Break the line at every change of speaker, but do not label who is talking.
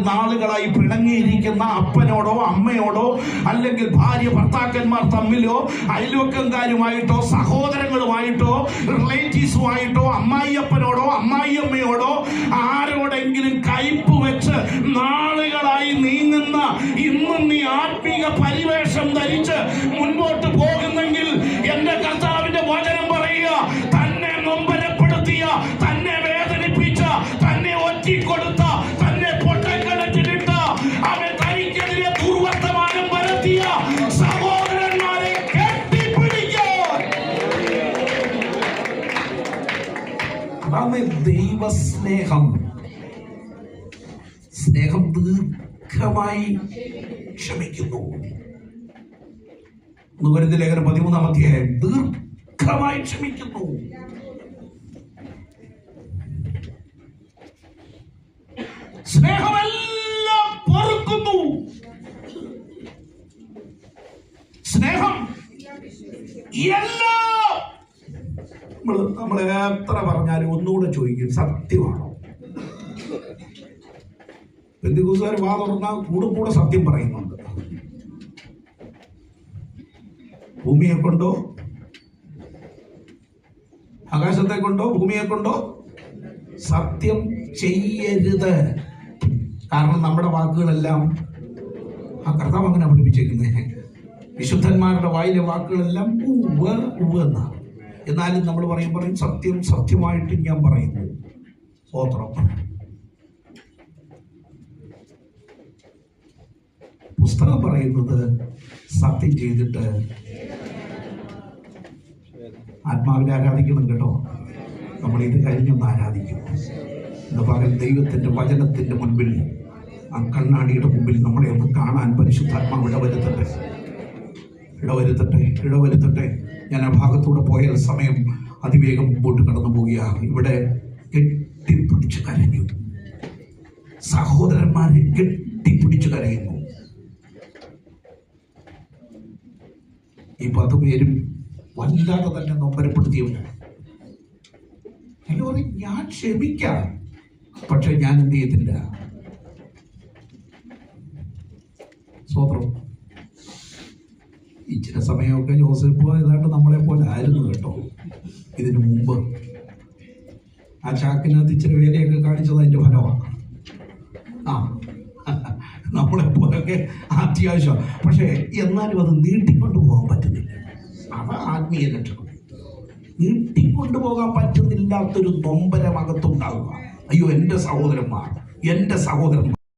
നാളുകളായി പിണങ്ങിയിരിക്കുന്ന അപ്പനോടോ അമ്മയോടോ അല്ലെങ്കിൽ ഭാര്യ ഭർത്താക്കന്മാർ തമ്മിലോ അയൽവക്കംകാരുമായിട്ടോ സഹോദരങ്ങളുമായിട്ടോ റിലേറ്റീവ്സുമായിട്ടോ അമ്മായിയപ്പനോടോ അമ്മായിയമ്മയോടോ ആരോടെങ്കിലും കയ്പ് വെച്ച് നാളുകളായി നീങ്ങുന്ന ഇന്നും നീ ആത്മീക പരിവേഷം ധരിച്ച് മുൻപോട്ട് പോകുന്നെങ്കിൽ എന്റെ കർത്താവിന്റെ വചനം പറയുക, തന്നെ നൊമ്പരപ്പെടുത്തിയ, തന്നെ വേദനിപ്പിച്ച, തന്നെ ഒറ്റിക്കൊടുത്ത, തന്നെ പൊട്ടക്കിണറ്റിലിട്ട, അവൻ തനിക്കെതിരെ ദുർവർത്തമാനം വരുത്തിയ സഹോദരന്മാരെ കെട്ടിപ്പിടിക്കാൻ. അതാണ് ദൈവസ്നേഹം. സ്നേഹം ദീർഘമായി ക്ഷമിക്കുന്നു. കൊരിന്ത്യർ ലേഖനം 13-ാം അധ്യായം ദീർഘമായി ക്ഷമിക്കുന്നു. സ്നേഹമെല്ലാം പൊറുക്കുന്നു. സ്നേഹം എല്ലാം. നമ്മൾ എത്ര പറഞ്ഞാലും ഒന്നുകൂടെ ചോദിക്കും, സത്യമാണോ? പെന്തിക്കോസ്തുകാർ വാ തുറന്നാൽ കൂടെ സത്യം പറയുന്നുണ്ട്. ഭൂമിയെ കൊണ്ടോ ആകാശത്തെ കൊണ്ടോ ഭൂമിയെ കൊണ്ടോ സത്യം ചെയ്യരുത്. കാരണം നമ്മുടെ വാക്കുകളെല്ലാം ആ കർത്താവ് അങ്ങനെ പഠിപ്പിച്ചേക്കുന്നേ. വിശുദ്ധന്മാരുടെ വായിലെ വാക്കുകളെല്ലാം ഉവ്വ് ഉവ്വ് എന്നാണ്. എന്നാലും നമ്മൾ പറയും സത്യം സത്യമായിട്ട് ഞാൻ പറയുന്നു. സ്തോത്രം. പുസ്തകം പറയുന്നത് സത്യം ചെയ്തിട്ട് ആത്മാവിനെ ആരാധിക്കണം കേട്ടോ. നമ്മൾ ഇത് കഴിഞ്ഞൊന്ന് ആരാധിക്കും. ഇന്ന് പകൽ ദൈവത്തിന്റെ വചനത്തിന്റെ മുൻപിൽ, ആ കണ്ണാടിയുടെ മുമ്പിൽ നമ്മളെ ഒന്ന് കാണാൻ പരിശുദ്ധാത്മാവ് ഇടവരുത്തട്ടെ. ഞാൻ ആ ഭാഗത്തൂടെ പോയ സമയം അതിവേഗം മുമ്പോട്ട് കടന്നു പോവുകയാണ്. ഇവിടെ കെട്ടിപ്പിടിച്ച് കരഞ്ഞു, സഹോദരന്മാരെ കെട്ടിപ്പിടിച്ച് കരയുന്നു. ഈ 10 പേരും വല്ലാതെ തന്നെ നൊമ്പരപ്പെടുത്തിയവരാണ്. എല്ലാവരും ഞാൻ ക്ഷമിക്കാം, പക്ഷെ ഞാൻ എന്ത് ചെയ്യത്തില്ല. സ്വതന്ത്രം. ഇച്ചിരി സമയമൊക്കെ ജോസഫ് ഏതാണ്ട് നമ്മളെ പോലെ ആയിരുന്നു കേട്ടോ. ഇതിനു മുമ്പ് ആ ചാക്കിനകത്ത് ഇച്ചിരി വേലയൊക്കെ കാണിച്ചത് അതിന്റെ ഫലമാണ്. നമ്മളെപ്പോലൊക്കെ അത്യാവശ്യം. പക്ഷെ എന്നാലും അത് നീട്ടിക്കൊണ്ടു പോകാൻ പറ്റുന്നില്ല. അത് ആത്മീയ ലക്ഷണം. നീട്ടിക്കൊണ്ടുപോകാൻ പറ്റുന്നില്ലാത്തൊരു നൊമ്പരമകത്തുണ്ടാവുക. അയ്യോ, എൻ്റെ സഹോദരന്മാർ